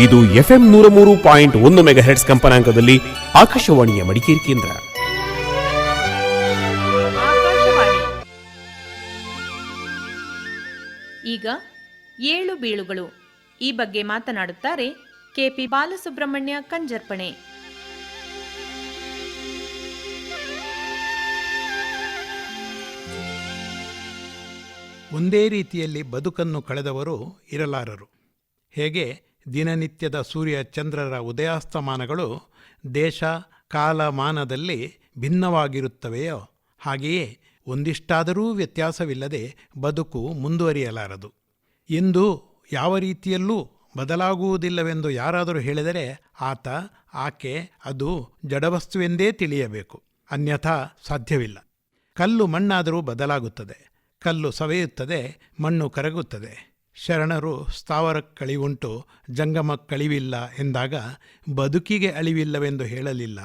ಇದು FM 103.1 ಮೆಗಾಹೆರ್ಟ್ಸ್ ಕಂಪನಾಂಕದಲ್ಲಿ ಆಕಾಶವಾಣಿಯ ಮಡಿಕೇರಿ ಕೇಂದ್ರ. ಈಗ ಏಳು ಬೀಳುಗಳು ಈ ಬಗ್ಗೆ ಮಾತನಾಡುತ್ತಾರೆ ಕೆಪಿ ಬಾಲಸುಬ್ರಹ್ಮಣ್ಯ ಕಂಜರ್ಪಣೆ. ಒಂದೇ ರೀತಿಯಲ್ಲಿ ಬದುಕನ್ನು ಕಳೆದವರು ಇರಲಾರರು. ಹೇಗೆ ದಿನನಿತ್ಯದ ಸೂರ್ಯ ಚಂದ್ರರ ಉದಯಾಸ್ತಮಾನಗಳು ದೇಶ ಕಾಲಮಾನದಲ್ಲಿ ಭಿನ್ನವಾಗಿರುತ್ತವೆಯೋ ಹಾಗೆಯೇ ಒಂದಿಷ್ಟಾದರೂ ವ್ಯತ್ಯಾಸವಿಲ್ಲದೆ ಬದುಕು ಮುಂದುವರಿಯಲಾರದು. ಎಂದು ಯಾವ ರೀತಿಯಲ್ಲೂ ಬದಲಾಗುವುದಿಲ್ಲವೆಂದು ಯಾರಾದರೂ ಹೇಳಿದರೆ ಆತ ಆಕೆ ಅದು ಜಡವಸ್ತುವೆಂದೇ ತಿಳಿಯಬೇಕು, ಅನ್ಯಥಾ ಸಾಧ್ಯವಿಲ್ಲ. ಕಲ್ಲು ಮಣ್ಣಾದರೂ ಬದಲಾಗುತ್ತದೆ, ಕಲ್ಲು ಸವೆಯುತ್ತದೆ, ಮಣ್ಣು ಕರಗುತ್ತದೆ. ಶರಣರು ಸ್ಥಾವರಕ್ಕಳಿವುಂಟು ಜಂಗಮಕ್ಕಳಿವಿಲ್ಲ ಎಂದಾಗ ಬದುಕಿಗೆ ಅಳಿವಿಲ್ಲವೆಂದು ಹೇಳಲಿಲ್ಲ.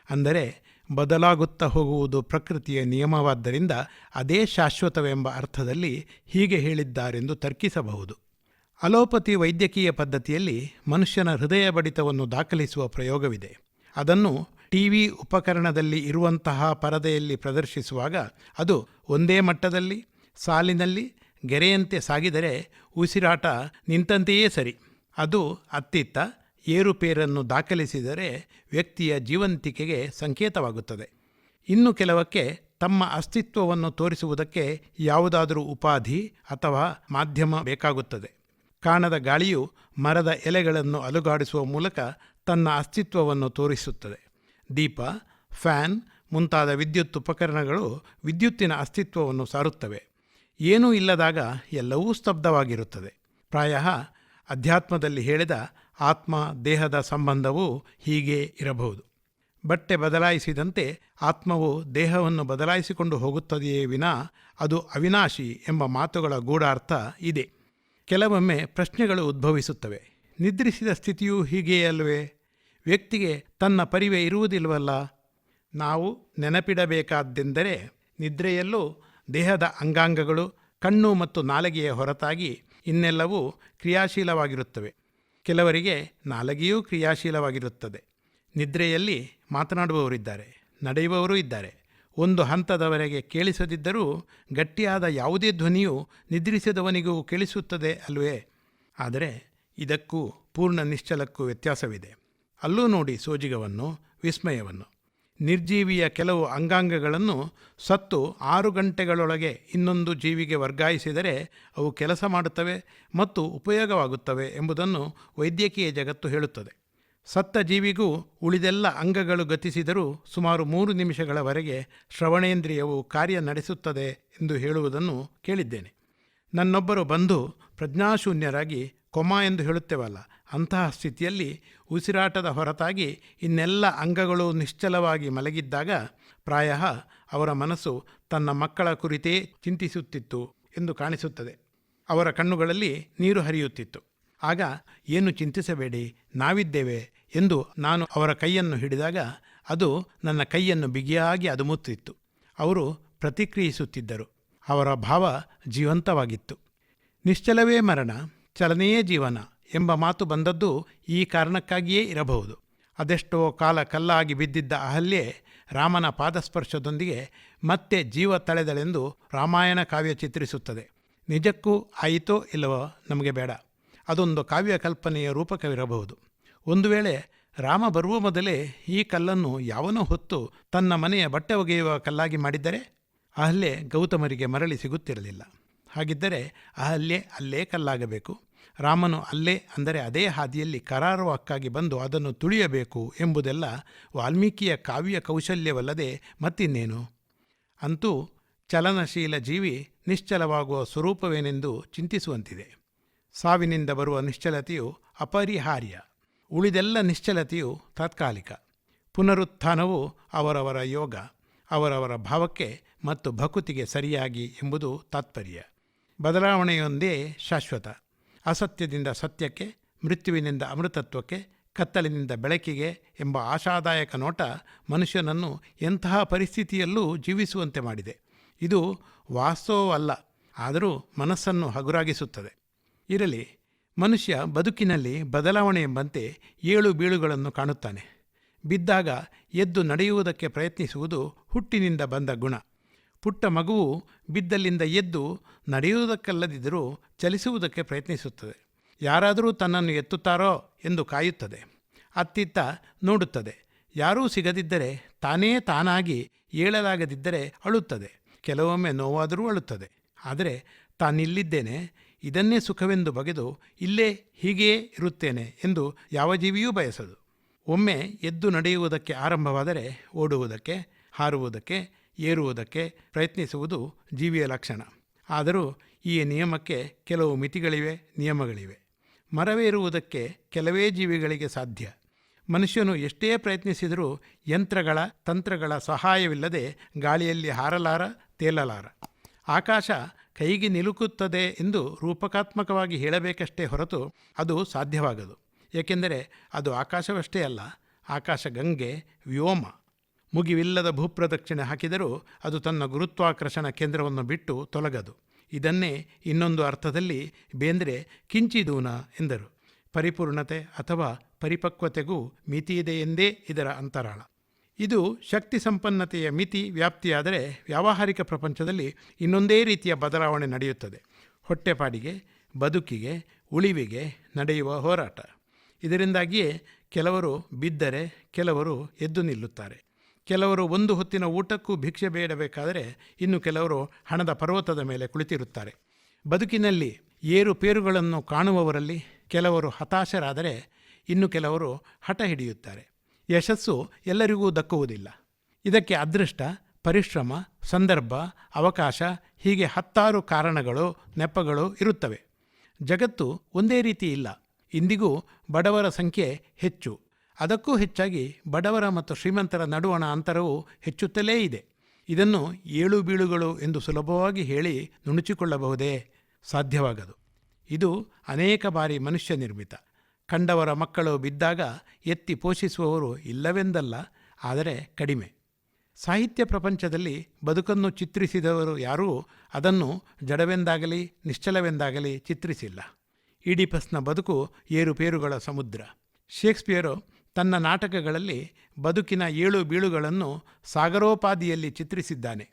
ಅಂದರೆ ಬದಲಾಗುತ್ತಾ ಹೋಗುವುದು ಪ್ರಕೃತಿಯ ನಿಯಮವಾದ್ದರಿಂದ ಅದೇ ಶಾಶ್ವತವೆಂಬ ಅರ್ಥದಲ್ಲಿ ಹೀಗೆ ಹೇಳಿದ್ದಾರೆಂದು ತರ್ಕಿಸಬಹುದು. ಅಲೋಪತಿ ವೈದ್ಯಕೀಯ ಪದ್ಧತಿಯಲ್ಲಿ ಮನುಷ್ಯನ ಹೃದಯ ಬಡಿತವನ್ನು ದಾಖಲಿಸುವ ಪ್ರಯೋಗವಿದೆ. ಅದನ್ನು ಟಿವಿ ಉಪಕರಣದಲ್ಲಿ ಇರುವಂತಹ ಪರದೆಯಲ್ಲಿ ಪ್ರದರ್ಶಿಸುವಾಗ ಅದು ಒಂದೇ ಮಟ್ಟದಲ್ಲಿ ಸಾಲಿನಲ್ಲಿ ಗೆರೆಯಂತೆ ಸಾಗಿದರೆ ಉಸಿರಾಟ ನಿಂತಂತೆಯೇ ಸರಿ. ಅದು ಅತ್ತಿತ್ತ ಏರುಪೇರನ್ನು ದಾಖಲಿಸಿದರೆ ವ್ಯಕ್ತಿಯ ಜೀವಂತಿಕೆಗೆ ಸಂಕೇತವಾಗುತ್ತದೆ. ಇನ್ನು ಕೆಲವಕ್ಕೆ ತಮ್ಮ ಅಸ್ತಿತ್ವವನ್ನು ತೋರಿಸುವುದಕ್ಕೆ ಯಾವುದಾದರೂ ಉಪಾಧಿ ಅಥವಾ ಮಾಧ್ಯಮ ಬೇಕಾಗುತ್ತದೆ. ಕಾಣದ ಗಾಳಿಯು ಮರದ ಎಲೆಗಳನ್ನು ಅಲುಗಾಡಿಸುವ ಮೂಲಕ ತನ್ನ ಅಸ್ತಿತ್ವವನ್ನು ತೋರಿಸುತ್ತದೆ. ದೀಪ, ಫ್ಯಾನ್ ಮುಂತಾದ ವಿದ್ಯುತ್ ಉಪಕರಣಗಳು ವಿದ್ಯುತ್ತಿನ ಅಸ್ತಿತ್ವವನ್ನು ಸಾರುತ್ತವೆ. ಏನೂ ಇಲ್ಲದಾಗ ಎಲ್ಲವೂ ಸ್ತಬ್ಧವಾಗಿರುತ್ತದೆ. ಪ್ರಾಯಃ ಅಧ್ಯಾತ್ಮದಲ್ಲಿ ಹೇಳಿದ ಆತ್ಮ ದೇಹದ ಸಂಬಂಧವೂ ಹೀಗೆ ಇರಬಹುದು. ಬಟ್ಟೆ ಬದಲಾಯಿಸಿದಂತೆ ಆತ್ಮವು ದೇಹವನ್ನು ಬದಲಾಯಿಸಿಕೊಂಡು ಹೋಗುತ್ತದೆಯೇ ವಿನಾ ಅದು ಅವಿನಾಶಿ ಎಂಬ ಮಾತುಗಳ ಗೂಢಾರ್ಥ ಇದೆ. ಕೆಲವೊಮ್ಮೆ ಪ್ರಶ್ನೆಗಳು ಉದ್ಭವಿಸುತ್ತವೆ. ನಿದ್ರಿಸಿದ ಸ್ಥಿತಿಯೂ ಹೀಗೆಯೇ ಅಲ್ಲವೇ? ವ್ಯಕ್ತಿಗೆ ತನ್ನ ಪರಿವೆ ಇರುವುದಿಲ್ಲವಲ್ಲ? ನಾವು ನೆನಪಿಡಬೇಕಾದ್ದೆಂದರೆ ನಿದ್ರೆಯಲ್ಲೂ ದೇಹದ ಅಂಗಾಂಗಗಳು ಕಣ್ಣು ಮತ್ತು ನಾಲಿಗೆಯ ಹೊರತಾಗಿ ಇನ್ನೆಲ್ಲವೂ ಕ್ರಿಯಾಶೀಲವಾಗಿರುತ್ತವೆ. ಕೆಲವರಿಗೆ ನಾಲಿಗೆಯೂ ಕ್ರಿಯಾಶೀಲವಾಗಿರುತ್ತದೆ. ನಿದ್ರೆಯಲ್ಲಿ ಮಾತನಾಡುವವರಿದ್ದಾರೆ, ನಡೆಯುವವರೂ ಇದ್ದಾರೆ. ಒಂದು ಹಂತದವರೆಗೆ ಕೇಳಿಸದಿದ್ದರೂ ಗಟ್ಟಿಯಾದ ಯಾವುದೇ ಧ್ವನಿಯು ನಿದ್ರಿಸಿದವನಿಗೂ ಕೇಳಿಸುತ್ತದೆ ಅಲ್ವೇ? ಆದರೆ ಇದಕ್ಕೂ ಪೂರ್ಣ ನಿಶ್ಚಲಕ್ಕೂ ವ್ಯತ್ಯಾಸವಿದೆ. ಅಲ್ಲೂ ನೋಡಿ ಸೋಜಿಗವನ್ನು, ವಿಸ್ಮಯವನ್ನು. ನಿರ್ಜೀವಿಯ ಕೆಲವು ಅಂಗಾಂಗಗಳನ್ನು ಸತ್ತು 6 ಗಂಟೆಗಳೊಳಗೆ ಇನ್ನೊಂದು ಜೀವಿಗೆ ವರ್ಗಾಯಿಸಿದರೆ ಅವು ಕೆಲಸ ಮಾಡುತ್ತವೆ ಮತ್ತು ಉಪಯೋಗವಾಗುತ್ತವೆ ಎಂಬುದನ್ನು ವೈದ್ಯಕೀಯ ಜಗತ್ತು ಹೇಳುತ್ತದೆ. ಸತ್ತ ಜೀವಿಗೂ ಉಳಿದೆಲ್ಲ ಅಂಗಗಳು ಗತಿಸಿದರೂ ಸುಮಾರು 3 ನಿಮಿಷಗಳವರೆಗೆ ಶ್ರವಣೇಂದ್ರಿಯವು ಕಾರ್ಯ ನಡೆಸುತ್ತದೆ ಎಂದು ಹೇಳುವುದನ್ನು ಕೇಳಿದ್ದೇನೆ. ನನ್ನೊಬ್ಬರು ಬಂಧು ಪ್ರಜ್ಞಾಶೂನ್ಯರಾಗಿ ಕೊಮಾ ಎಂದು ಹೇಳುತ್ತೇವಲ್ಲ, ಅಂತಹ ಸ್ಥಿತಿಯಲ್ಲಿ ಉಸಿರಾಟದ ಹೊರತಾಗಿ ಇನ್ನೆಲ್ಲ ಅಂಗಗಳು ನಿಶ್ಚಲವಾಗಿ ಮಲಗಿದ್ದಾಗ ಪ್ರಾಯಃ ಅವರ ಮನಸ್ಸು ತನ್ನ ಮಕ್ಕಳ ಕುರಿತೇ ಚಿಂತಿಸುತ್ತಿತ್ತು ಎಂದು ಕಾಣಿಸುತ್ತದೆ. ಅವರ ಕಣ್ಣುಗಳಲ್ಲಿ ನೀರು ಹರಿಯುತ್ತಿತ್ತು. ಆಗ ಏನು ಚಿಂತಿಸಬೇಡಿ, ನಾವಿದ್ದೇವೆ ಎಂದು ನಾನು ಅವರ ಕೈಯನ್ನು ಹಿಡಿದಾಗ ಅದು ನನ್ನ ಕೈಯನ್ನು ಬಿಗಿಯಾಗಿ ಅದುಮುತ್ತಿತ್ತು. ಅವರು ಪ್ರತಿಕ್ರಿಯಿಸುತ್ತಿದ್ದರು. ಅವರ ಭಾವ ಜೀವಂತವಾಗಿತ್ತು. ನಿಶ್ಚಲವೇ ಮರಣ, ಚಲನೆಯೇ ಜೀವನ ಎಂಬ ಮಾತು ಬಂದದ್ದು ಈ ಕಾರಣಕ್ಕಾಗಿಯೇ ಇರಬಹುದು. ಅದೆಷ್ಟೋ ಕಾಲ ಕಲ್ಲಾಗಿ ಬಿದ್ದಿದ್ದ ಅಹಲ್ಯೆ ರಾಮನ ಪಾದಸ್ಪರ್ಶದೊಂದಿಗೆ ಮತ್ತೆ ಜೀವ ತಳೆದಳೆಂದು ರಾಮಾಯಣ ಕಾವ್ಯ ಚಿತ್ರಿಸುತ್ತದೆ. ನಿಜಕ್ಕೂ ಆಯಿತೋ ಇಲ್ಲವೋ ನಮಗೆ ಬೇಡ. ಅದೊಂದು ಕಾವ್ಯ ಕಲ್ಪನೆಯ ರೂಪಕವಿರಬಹುದು. ಒಂದು ವೇಳೆ ರಾಮ ಬರುವ ಮೊದಲೇ ಈ ಕಲ್ಲನ್ನು ಯಾವನೋ ಹೊತ್ತು ತನ್ನ ಮನೆಯ ಬಟ್ಟೆ ಒಗೆಯುವ ಕಲ್ಲಾಗಿ ಮಾಡಿದ್ದರೆ ಅಹಲ್ಯೆ ಗೌತಮರಿಗೆ ಮರಳಿ ಸಿಗುತ್ತಿರಲಿಲ್ಲ. ಹಾಗಿದ್ದರೆ ಅಹಲ್ಯೆ ಅಲ್ಲೇ ಕಲ್ಲಾಗಬೇಕು. ರಾಮನು ಅಲ್ಲೇ ಅಂದರೆ ಅದೇ ಹಾದಿಯಲ್ಲಿ ಕರಾರುವಕ್ಕಾಗಿ ಬಂದು ಅದನ್ನು ತುಳಿಯಬೇಕು ಎಂಬುದೆಲ್ಲ ವಾಲ್ಮೀಕಿಯ ಕಾವ್ಯ ಕೌಶಲ್ಯವಲ್ಲದೆ ಮತ್ತಿನ್ನೇನು? ಅಂತೂ ಚಲನಶೀಲ ಜೀವಿ ನಿಶ್ಚಲವಾಗುವ ಸ್ವರೂಪವೇನೆಂದು ಚಿಂತಿಸುವಂತಿದೆ. ಸಾವಿನಿಂದ ಬರುವ ನಿಶ್ಚಲತೆಯು ಅಪರಿಹಾರ್ಯ. ಉಳಿದೆಲ್ಲ ನಿಶ್ಚಲತೆಯು ತಾತ್ಕಾಲಿಕ. ಪುನರುತ್ಥಾನವು ಅವರವರ ಯೋಗ, ಅವರವರ ಭಾವಕ್ಕೆ ಮತ್ತು ಭಕುತಿಗೆ ಸರಿಯಾಗಿ ಎಂಬುದು ತಾತ್ಪರ್ಯ. ಬದಲಾವಣೆಯೊಂದೇ ಶಾಶ್ವತ. ಅಸತ್ಯದಿಂದ ಸತ್ಯಕ್ಕೆ, ಮೃತ್ಯುವಿನಿಂದ ಅಮೃತತ್ವಕ್ಕೆ, ಕತ್ತಲಿನಿಂದ ಬೆಳಕಿಗೆ ಎಂಬ ಆಶಾದಾಯಕ ನೋಟ ಮನುಷ್ಯನನ್ನು ಎಂತಹ ಪರಿಸ್ಥಿತಿಯಲ್ಲೂ ಜೀವಿಸುವಂತೆ ಮಾಡಿದೆ. ಇದು ವಾಸ್ತವವಲ್ಲ, ಆದರೂ ಮನಸ್ಸನ್ನು ಹಗುರಾಗಿಸುತ್ತದೆ. ಇರಲಿ, ಮನುಷ್ಯ ಬದುಕಿನಲ್ಲಿ ಬದಲಾವಣೆ ಎಂಬಂತೆ ಏಳು ಬೀಳುಗಳನ್ನು ಕಾಣುತ್ತಾನೆ. ಬಿದ್ದಾಗ ಎದ್ದು ನಡೆಯುವುದಕ್ಕೆ ಪ್ರಯತ್ನಿಸುವುದು ಹುಟ್ಟಿನಿಂದ ಬಂದ ಗುಣ. ಪುಟ್ಟ ಮಗುವು ಬಿದ್ದಲ್ಲಿಂದ ಎದ್ದು ನಡೆಯುವುದಕ್ಕಲ್ಲದಿದ್ದರೂ ಚಲಿಸುವುದಕ್ಕೆ ಪ್ರಯತ್ನಿಸುತ್ತದೆ. ಯಾರಾದರೂ ತನ್ನನ್ನು ಎತ್ತುತ್ತಾರೋ ಎಂದು ಕಾಯುತ್ತದೆ. ಅತ್ತಿತ್ತ ನೋಡುತ್ತದೆ. ಯಾರೂ ಸಿಗದಿದ್ದರೆ ತಾನಾಗಿ ಏಳಲಾಗದಿದ್ದರೆ ಅಳುತ್ತದೆ. ಕೆಲವೊಮ್ಮೆ ನೋವಾದರೂ ಅಳುತ್ತದೆ. ಆದರೆ ತಾನಿಲ್ಲಿದ್ದೇನೆ, ಇದನ್ನೇ ಸುಖವೆಂದು ಬಗೆದು ಇಲ್ಲೇ ಹೀಗೆಯೇ ಇರುತ್ತೇನೆ ಎಂದು ಯಾವ ಜೀವಿಯೂ ಬಯಸದು. ಒಮ್ಮೆ ಎದ್ದು ನಡೆಯುವುದಕ್ಕೆ ಆರಂಭವಾದರೆ ಓಡುವುದಕ್ಕೆ, ಹಾರುವುದಕ್ಕೆ, ಏರುವುದಕ್ಕೆ ಪ್ರಯತ್ನಿಸುವುದು ಜೀವಿಯ ಲಕ್ಷಣ. ಆದರೂ ಈ ನಿಯಮಕ್ಕೆ ಕೆಲವು ಮಿತಿಗಳಿವೆ, ನಿಯಮಗಳಿವೆ. ಮರವೇರುವುದಕ್ಕೆ ಕೆಲವೇ ಜೀವಿಗಳಿಗೆ ಸಾಧ್ಯ. ಮನುಷ್ಯನು ಎಷ್ಟೇ ಪ್ರಯತ್ನಿಸಿದರೂ ಯಂತ್ರಗಳ ತಂತ್ರಗಳ ಸಹಾಯವಿಲ್ಲದೆ ಗಾಳಿಯಲ್ಲಿ ಹಾರಲಾರ, ತೇಲಲಾರ. ಆಕಾಶ ಕೈಗೆ ನಿಲುಕುತ್ತದೆ ಎಂದು ರೂಪಕಾತ್ಮಕವಾಗಿ ಹೇಳಬೇಕಷ್ಟೇ ಹೊರತು ಅದು ಸಾಧ್ಯವಾಗದು. ಏಕೆಂದರೆ ಅದು ಆಕಾಶವಷ್ಟೇ ಅಲ್ಲ, ಆಕಾಶ ಗಂಗೆ, ವ್ಯೋಮ. ಮುಗಿವಿಲ್ಲದ ಭೂಪ್ರದಕ್ಷಿಣೆ ಹಾಕಿದರೂ ಅದು ತನ್ನ ಗುರುತ್ವಾಕರ್ಷಣ ಕೇಂದ್ರವನ್ನು ಬಿಟ್ಟು ತೊಲಗದು. ಇದನ್ನೇ ಇನ್ನೊಂದು ಅರ್ಥದಲ್ಲಿ ಬೇಂದ್ರೆ ಕಿಂಚಿದೂನ ಎಂದರು. ಪರಿಪೂರ್ಣತೆ ಅಥವಾ ಪರಿಪಕ್ವತೆಗೂ ಮಿತಿಯಿದೆ ಎಂದೇ ಇದರ ಅಂತರಾಳ. ಇದು ಶಕ್ತಿ ಸಂಪನ್ನತೆಯ ಮಿತಿ ವ್ಯಾಪ್ತಿಯಾದರೆ ವ್ಯಾವಹಾರಿಕ ಪ್ರಪಂಚದಲ್ಲಿ ಇನ್ನೊಂದೇ ರೀತಿಯ ಬದಲಾವಣೆ ನಡೆಯುತ್ತದೆ. ಹೊಟ್ಟೆಪಾಡಿಗೆ, ಬದುಕಿಗೆ, ಉಳಿವಿಗೆ ನಡೆಯುವ ಹೋರಾಟ. ಇದರಿಂದಾಗಿಯೇ ಕೆಲವರು ಬಿದ್ದರೆ ಕೆಲವರು ಎದ್ದು ನಿಲ್ಲುತ್ತಾರೆ. ಕೆಲವರು ಒಂದು ಹೊತ್ತಿನ ಊಟಕ್ಕೂ ಭಿಕ್ಷೆ ಬೇಡಬೇಕಾದರೆ ಇನ್ನು ಕೆಲವರು ಹಣದ ಪರ್ವತದ ಮೇಲೆ ಕುಳಿತಿರುತ್ತಾರೆ. ಬದುಕಿನಲ್ಲಿ ಏರುಪೇರುಗಳನ್ನು ಕಾಣುವವರಲ್ಲಿ ಕೆಲವರು ಹತಾಶರಾದರೆ ಇನ್ನು ಕೆಲವರು ಹಠ ಹಿಡಿಯುತ್ತಾರೆ. ಯಶಸ್ಸು ಎಲ್ಲರಿಗೂ ದಕ್ಕುವುದಿಲ್ಲ. ಇದಕ್ಕೆ ಅದೃಷ್ಟ, ಪರಿಶ್ರಮ, ಸಂದರ್ಭ, ಅವಕಾಶ ಹೀಗೆ 10 ಕಾರಣಗಳು, ನೆಪಗಳು ಇರುತ್ತವೆ. ಜಗತ್ತು ಒಂದೇ ರೀತಿ ಇಲ್ಲ. ಇಂದಿಗೂ ಬಡವರ ಸಂಖ್ಯೆ ಹೆಚ್ಚು. ಅದಕ್ಕೂ ಹೆಚ್ಚಾಗಿ ಬಡವರ ಮತ್ತು ಶ್ರೀಮಂತರ ನಡುವಣ ಅಂತರವು ಹೆಚ್ಚುತ್ತಲೇ ಇದೆ. ಇದನ್ನು ಏಳು ಬೀಳುಗಳು ಎಂದು ಸುಲಭವಾಗಿ ಹೇಳಿ ನುಣುಚಿಕೊಳ್ಳಬಹುದೇ? ಸಾಧ್ಯವಾಗದು. ಇದು ಅನೇಕ ಬಾರಿ ಮನುಷ್ಯ ನಿರ್ಮಿತ. ಕಂಡವರ ಮಕ್ಕಳು ಬಿದ್ದಾಗ ಎತ್ತಿ ಪೋಷಿಸುವವರು ಇಲ್ಲವೆಂದಲ್ಲ, ಆದರೆ ಕಡಿಮೆ. ಸಾಹಿತ್ಯ ಪ್ರಪಂಚದಲ್ಲಿ ಬದುಕನ್ನು ಚಿತ್ರಿಸಿದವರು ಯಾರೂ ಅದನ್ನು ಜಡವೆಂದಾಗಲಿ ನಿಶ್ಚಲವೆಂದಾಗಲಿ ಚಿತ್ರಿಸಿಲ್ಲ. ಈಡಿಪಸ್ನ ಬದುಕು ಏರುಪೇರುಗಳ ಸಮುದ್ರ. ಶೇಕ್ಸ್ಪಿಯರು ತನ್ನ ನಾಟಕಗಳಲ್ಲಿ ಬದುಕಿನ ಏಳು ಬೀಳುಗಳನ್ನು ಸಾಗರೋಪಾದಿಯಲ್ಲಿ ಚಿತ್ರಿಸಿದ್ದಾನೆ.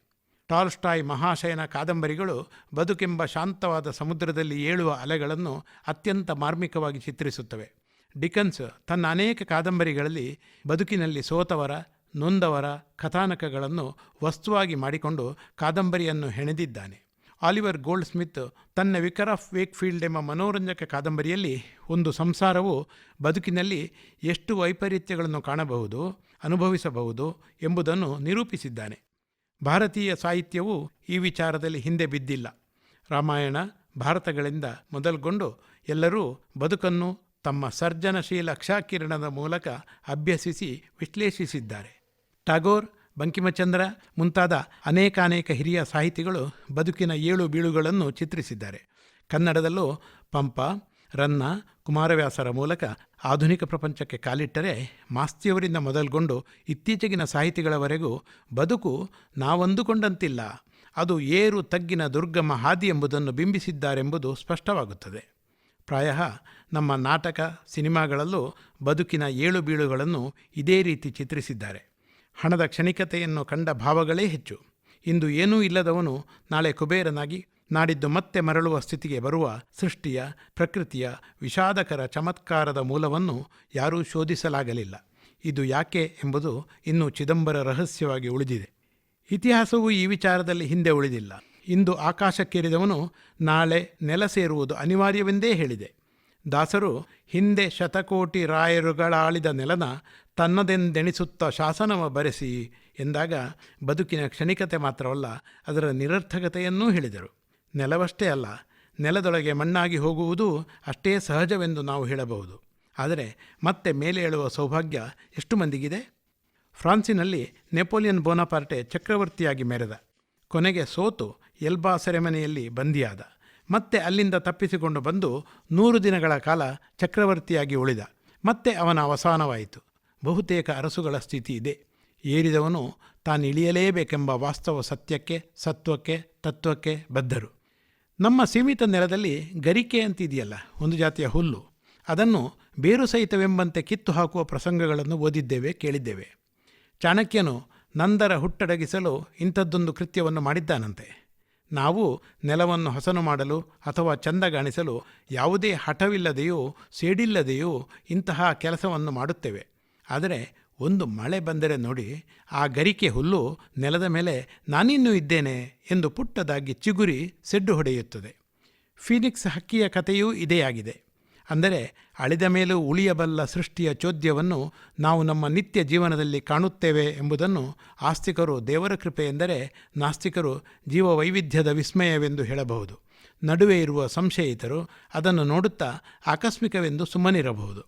ಟಾಲ್ಸ್ಟಾಯ್ ಮಹಾಶಯನ ಕಾದಂಬರಿಗಳು ಬದುಕೆಂಬ ಶಾಂತವಾದ ಸಮುದ್ರದಲ್ಲಿ ಏಳುವ ಅಲೆಗಳನ್ನು ಅತ್ಯಂತ ಮಾರ್ಮಿಕವಾಗಿ ಚಿತ್ರಿಸುತ್ತವೆ. ಡಿಕನ್ಸ್ ತನ್ನ ಅನೇಕ ಕಾದಂಬರಿಗಳಲ್ಲಿ ಬದುಕಿನಲ್ಲಿ ಸೋತವರ, ನೊಂದವರ ಕಥಾನಕಗಳನ್ನು ವಸ್ತುವಾಗಿ ಮಾಡಿಕೊಂಡು ಕಾದಂಬರಿಯನ್ನು ಹೆಣೆದಿದ್ದಾನೆ. ಆಲಿವರ್ ಗೋಲ್ಡ್ ಸ್ಮಿತ್ ತನ್ನ ವಿಕರ್ ಆಫ್ ವೇಕ್ಫೀಲ್ಡ್ ಎಂಬ ಮನೋರಂಜಕ ಕಾದಂಬರಿಯಲ್ಲಿ ಒಂದು ಸಂಸಾರವು ಬದುಕಿನಲ್ಲಿ ಎಷ್ಟು ವೈಪರೀತ್ಯಗಳನ್ನು ಕಾಣಬಹುದು, ಅನುಭವಿಸಬಹುದು ಎಂಬುದನ್ನು ನಿರೂಪಿಸಿದ್ದಾನೆ. ಭಾರತೀಯ ಸಾಹಿತ್ಯವು ಈ ವಿಚಾರದಲ್ಲಿ ಹಿಂದೆ ಬಿದ್ದಿಲ್ಲ. ರಾಮಾಯಣ, ಭಾರತಗಳಿಂದ ಮೊದಲುಗೊಂಡು ಎಲ್ಲರೂ ಬದುಕನ್ನು ತಮ್ಮ ಸರ್ಜನಶೀಲ ಕ್ಷಾಕಿರಣದ ಮೂಲಕ ಅಭ್ಯಸಿಸಿ ವಿಶ್ಲೇಷಿಸಿದ್ದಾರೆ. ಟಾಗೋರ್, ಬಂಕಿಮಚಂದ್ರ ಮುಂತಾದ ಅನೇಕಾನೇಕ ಹಿರಿಯ ಸಾಹಿತಿಗಳು ಬದುಕಿನ ಏಳು ಬೀಳುಗಳನ್ನು ಚಿತ್ರಿಸಿದ್ದಾರೆ. ಕನ್ನಡದಲ್ಲೂ ಪಂಪ, ರನ್ನ, ಕುಮಾರವ್ಯಾಸರ ಮೂಲಕ ಆಧುನಿಕ ಪ್ರಪಂಚಕ್ಕೆ ಕಾಲಿಟ್ಟರೆ ಮಾಸ್ತಿಯವರಿಂದ ಮೊದಲುಗೊಂಡು ಇತ್ತೀಚೆಗಿನ ಸಾಹಿತಿಗಳವರೆಗೂ ಬದುಕು ನಾವಂದುಕೊಂಡಂತಿಲ್ಲ, ಅದು ಏರು ತಗ್ಗಿನ ದುರ್ಗಮ ಹಾದಿ ಎಂಬುದನ್ನು ಬಿಂಬಿಸಿದ್ದಾರೆಂಬುದು ಸ್ಪಷ್ಟವಾಗುತ್ತದೆ. ಪ್ರಾಯ ನಮ್ಮ ನಾಟಕ, ಸಿನಿಮಾಗಳಲ್ಲೂ ಬದುಕಿನ ಏಳು ಬೀಳುಗಳನ್ನು ಇದೇ ರೀತಿ ಚಿತ್ರಿಸಿದ್ದಾರೆ. ಹಣದ ಕ್ಷಣಿಕತೆಯನ್ನು ಕಂಡ ಭಾವಗಳೇ ಹೆಚ್ಚು. ಇಂದು ಏನೂ ಇಲ್ಲದವನು ನಾಳೆ ಕುಬೇರನಾಗಿ ನಾಡಿದ್ದು ಮತ್ತೆ ಮರಳುವ ಸ್ಥಿತಿಗೆ ಬರುವ ಸೃಷ್ಟಿಯ, ಪ್ರಕೃತಿಯ ವಿಷಾದಕರ ಚಮತ್ಕಾರದ ಮೂಲವನ್ನು ಯಾರೂ ಶೋಧಿಸಲಾಗಲಿಲ್ಲ. ಇದು ಯಾಕೆ ಎಂಬುದು ಇನ್ನೂ ಚಿದಂಬರ ರಹಸ್ಯವಾಗಿ ಉಳಿದಿದೆ. ಇತಿಹಾಸವೂ ಈ ವಿಚಾರದಲ್ಲಿ ಹಿಂದೆ ಉಳಿದಿಲ್ಲ. ಇಂದು ಆಕಾಶಕ್ಕೇರಿದವನು ನಾಳೆ ನೆಲ ಸೇರುವುದು ಅನಿವಾರ್ಯವೆಂದೇ ಹೇಳಿದೆ. ದಾಸರು ಹಿಂದೆ ಶತಕೋಟಿ ರಾಯರುಗಳಾಳಿದ ನೆಲನ ತನ್ನದೆಂದೆಣಿಸುತ್ತ ಶಾಸನವ ಬರೆಸಿ ಎಂದಾಗ ಬದುಕಿನ ಕ್ಷಣಿಕತೆ ಮಾತ್ರವಲ್ಲ, ಅದರ ನಿರರ್ಥಕತೆಯನ್ನೂ ಹೇಳಿದರು. ನೆಲವಷ್ಟೇ ಅಲ್ಲ, ನೆಲದೊಳಗೆ ಮಣ್ಣಾಗಿ ಹೋಗುವುದೂ ಅಷ್ಟೇ ಸಹಜವೆಂದು ನಾವು ಹೇಳಬಹುದು. ಆದರೆ ಮತ್ತೆ ಮೇಲೆ ಏಳುವ ಸೌಭಾಗ್ಯ ಎಷ್ಟು ಮಂದಿಗಿದೆ? ಫ್ರಾನ್ಸಿನಲ್ಲಿ ನೆಪೋಲಿಯನ್ ಬೋನಾಪಾರ್ಟೆ ಚಕ್ರವರ್ತಿಯಾಗಿ ಮೆರೆದ. ಕೊನೆಗೆ ಸೋತು ಎಲ್ಬಾ ಸೆರೆಮನೆಯಲ್ಲಿ ಬಂದಿಯಾದ. ಮತ್ತೆ ಅಲ್ಲಿಂದ ತಪ್ಪಿಸಿಕೊಂಡು ಬಂದು 100 ದಿನಗಳ ಕಾಲ ಚಕ್ರವರ್ತಿಯಾಗಿ ಉಳಿದ. ಮತ್ತೆ ಅವನ ಅವಸಾನವಾಯಿತು. ಬಹುತೇಕ ಅರಸುಗಳ ಸ್ಥಿತಿ ಇದೆ. ಏರಿದವನು ತಾನಿಳಿಯಲೇಬೇಕೆಂಬ ವಾಸ್ತವ ಸತ್ಯಕ್ಕೆ, ಸತ್ವಕ್ಕೆ, ತತ್ವಕ್ಕೆ ಬದ್ಧರು. ನಮ್ಮ ಸೀಮಿತ ನೆಲದಲ್ಲಿ ಗರಿಕೆ ಅಂತಿದೆಯಲ್ಲ, ಒಂದು ಜಾತಿಯ ಹುಲ್ಲು, ಅದನ್ನು ಬೇರು ಸಹಿತವೆಂಬಂತೆ ಕಿತ್ತು ಹಾಕುವ ಪ್ರಸಂಗಗಳನ್ನು ಓದಿದ್ದೇವೆ, ಕೇಳಿದ್ದೇವೆ. ಚಾಣಕ್ಯನು ನಂದರ ಹುಟ್ಟಡಗಿಸಲು ಇಂಥದ್ದೊಂದು ಕೃತ್ಯವನ್ನು ಮಾಡಿದ್ದಾನಂತೆ. ನಾವು ನೆಲವನ್ನು ಹಸನು ಮಾಡಲು ಅಥವಾ ಚಂದಗಾಣಿಸಲು ಯಾವುದೇ ಹಠವಿಲ್ಲದೆಯೂ ಸೇಡಿಲ್ಲದೆಯೂ ಇಂತಹ ಕೆಲಸವನ್ನು ಮಾಡುತ್ತೇವೆ. ಆದರೆ ಒಂದು ಮಳೆ ಬಂದರೆ ನೋಡಿ, ಆ ಗರಿಕೆ ಹುಲ್ಲು ನೆಲದ ಮೇಲೆ ನಾನಿನ್ನೂ ಇದ್ದೇನೆ ಎಂದು ಪುಟ್ಟದಾಗಿ ಚಿಗುರಿ ಸೆಡ್ಡು ಹೊಡೆಯುತ್ತದೆ. ಫೀನಿಕ್ಸ್ ಹಕ್ಕಿಯ ಕಥೆಯೂ ಇದೇ ಆಗಿದೆ. ಅಂದರೆ ಅಳಿದ ಮೇಲೂ ಉಳಿಯಬಲ್ಲ ಸೃಷ್ಟಿಯ ಚೋದ್ಯವನ್ನು ನಾವು ನಮ್ಮ ನಿತ್ಯ ಜೀವನದಲ್ಲಿ ಕಾಣುತ್ತೇವೆ ಎಂಬುದನ್ನು ಆಸ್ತಿಕರು ದೇವರ ಕೃಪೆ ಎಂದರೆ, ನಾಸ್ತಿಕರು ಜೀವವೈವಿಧ್ಯದ ವಿಸ್ಮಯವೆಂದು ಹೇಳಬಹುದು. ನಡುವೆ ಇರುವ ಸಂಶಯಿತರು ಅದನ್ನು ನೋಡುತ್ತಾ ಆಕಸ್ಮಿಕವೆಂದು ಸುಮ್ಮನಿರಬಹುದು.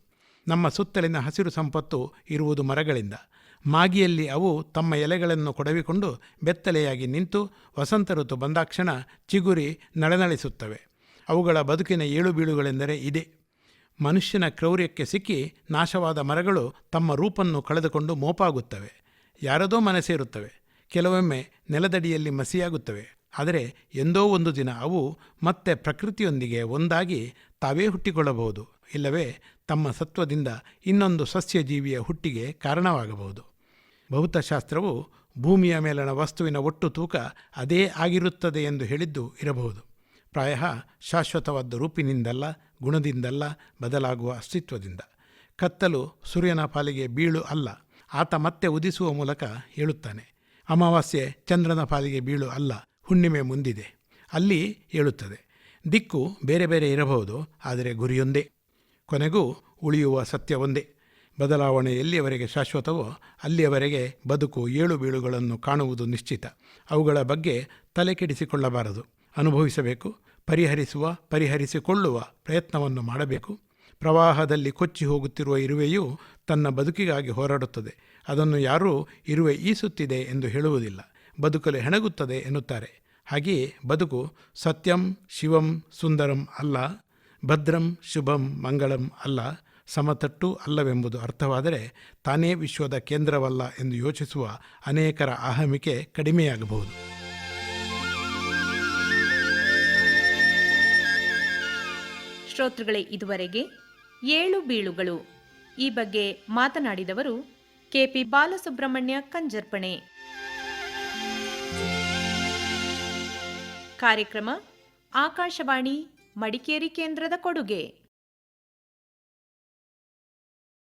ನಮ್ಮ ಸುತ್ತಲಿನ ಹಸಿರು ಸಂಪತ್ತು ಇರುವುದು ಮರಗಳಿಂದ. ಮಾಗಿಯಲ್ಲಿ ಅವು ತಮ್ಮ ಎಲೆಗಳನ್ನು ಕೊಡವಿಕೊಂಡು ಬೆತ್ತಲೆಯಾಗಿ ನಿಂತು ವಸಂತ ಋತು ಬಂದಾಕ್ಷಣ ಚಿಗುರಿ ನಳನಳಿಸುತ್ತವೆ. ಅವುಗಳ ಬದುಕಿನ ಏಳುಬೀಳುಗಳೆಂದರೆ ಇದೇ. ಮನುಷ್ಯನ ಕ್ರೌರ್ಯಕ್ಕೆ ಸಿಕ್ಕಿ ನಾಶವಾದ ಮರಗಳು ತಮ್ಮ ರೂಪನ್ನು ಕಳೆದುಕೊಂಡು ಮೋಪಾಗುತ್ತವೆ, ಯಾರದೋ ಮನೆ ಸೇರುತ್ತವೆ, ಕೆಲವೊಮ್ಮೆ ನೆಲದಡಿಯಲ್ಲಿ ಮಸಿಯಾಗುತ್ತವೆ. ಆದರೆ ಎಂದೋ ಒಂದು ದಿನ ಅವು ಮತ್ತೆ ಪ್ರಕೃತಿಯೊಂದಿಗೆ ಒಂದಾಗಿ ತಾವೇ ಹುಟ್ಟಿಕೊಳ್ಳಬಹುದು, ಇಲ್ಲವೇ ತಮ್ಮ ಸತ್ವದಿಂದ ಇನ್ನೊಂದು ಸಸ್ಯಜೀವಿಯ ಹುಟ್ಟಿಗೆ ಕಾರಣವಾಗಬಹುದು. ಭೌತಶಾಸ್ತ್ರವು ಭೂಮಿಯ ಮೇಲಣ ವಸ್ತುವಿನ ಒಟ್ಟು ತೂಕ ಅದೇ ಆಗಿರುತ್ತದೆ ಎಂದು ಹೇಳಿದ್ದು ಇರಬಹುದು. ಪ್ರಾಯ ಶಾಶ್ವತವಾದ ರೂಪಿನಿಂದಲ್ಲ, ಗುಣದಿಂದಲ್ಲ, ಬದಲಾಗುವ ಅಸ್ತಿತ್ವದಿಂದ. ಕತ್ತಲು ಸೂರ್ಯನ ಪಾಲಿಗೆ ಬೀಳು ಅಲ್ಲ, ಆತ ಮತ್ತೆ ಉದಿಸುವ ಮೂಲಕ ಹೇಳುತ್ತಾನೆ. ಅಮಾವಾಸ್ಯೆ ಚಂದ್ರನ ಪಾಲಿಗೆ ಬೀಳು ಅಲ್ಲ, ಹುಣ್ಣಿಮೆ ಮುಂದಿದೆ, ಅಲ್ಲಿ ಹೇಳುತ್ತದೆ. ದಿಕ್ಕು ಬೇರೆ ಬೇರೆ ಇರಬಹುದು, ಆದರೆ ಗುರಿಯೊಂದೇ. ಕೊನೆಗೂ ಉಳಿಯುವ ಸತ್ಯ ಒಂದೇ. ಬದಲಾವಣೆ ಎಲ್ಲಿಯವರೆಗೆ ಶಾಶ್ವತವೋ ಅಲ್ಲಿಯವರೆಗೆ ಬದುಕು ಏಳು ಬೀಳುಗಳನ್ನು ಕಾಣುವುದು ನಿಶ್ಚಿತ. ಅವುಗಳ ಬಗ್ಗೆ ತಲೆ ಕೆಡಿಸಿಕೊಳ್ಳಬಾರದು, ಅನುಭವಿಸಬೇಕು, ಪರಿಹರಿಸಿಕೊಳ್ಳುವ ಪ್ರಯತ್ನವನ್ನು ಮಾಡಬೇಕು. ಪ್ರವಾಹದಲ್ಲಿ ಕೊಚ್ಚಿ ಹೋಗುತ್ತಿರುವ ಇರುವೆಯು ತನ್ನ ಬದುಕಿಗಾಗಿ ಹೋರಾಡುತ್ತದೆ. ಅದನ್ನು ಯಾರೂ ಇರುವೆ ಈಸುತ್ತಿದೆ ಎಂದು ಹೇಳುವುದಿಲ್ಲ, ಬದುಕಲು ಹೆಣಗುತ್ತದೆ ಎನ್ನುತ್ತಾರೆ. ಹಾಗೆಯೇ ಬದುಕು ಸತ್ಯಂ ಶಿವಂ ಸುಂದರಂ ಅಲ್ಲ, ಭದ್ರಂ ಶುಭಂ ಮಂಗಳಂ ಅಲ್ಲ, ಸಮತಟ್ಟು ಅಲ್ಲವೆಂಬುದು ಅರ್ಥವಾದರೆ ತಾನೇ ವಿಶ್ವದ ಕೇಂದ್ರವಲ್ಲ ಎಂದು ಯೋಚಿಸುವ ಅನೇಕರ ಅಹಮಿಕೆ ಕಡಿಮೆಯಾಗಬಹುದು. ಶ್ರೋತೃಗಳೇ, ಇದುವರೆಗೆ ಏಳು ಬೀಳುಗಳು ಈ ಬಗ್ಗೆ ಮಾತನಾಡಿದವರು ಕೆಪಿ ಬಾಲಸುಬ್ರಹ್ಮಣ್ಯ ಕಂಜರ್ಪಣೆ. ಕಾರ್ಯಕ್ರಮ ಆಕಾಶವಾಣಿ ಮಡಿಕೇರಿ ಕೇಂದ್ರದ ಕೊಡುಗೆ.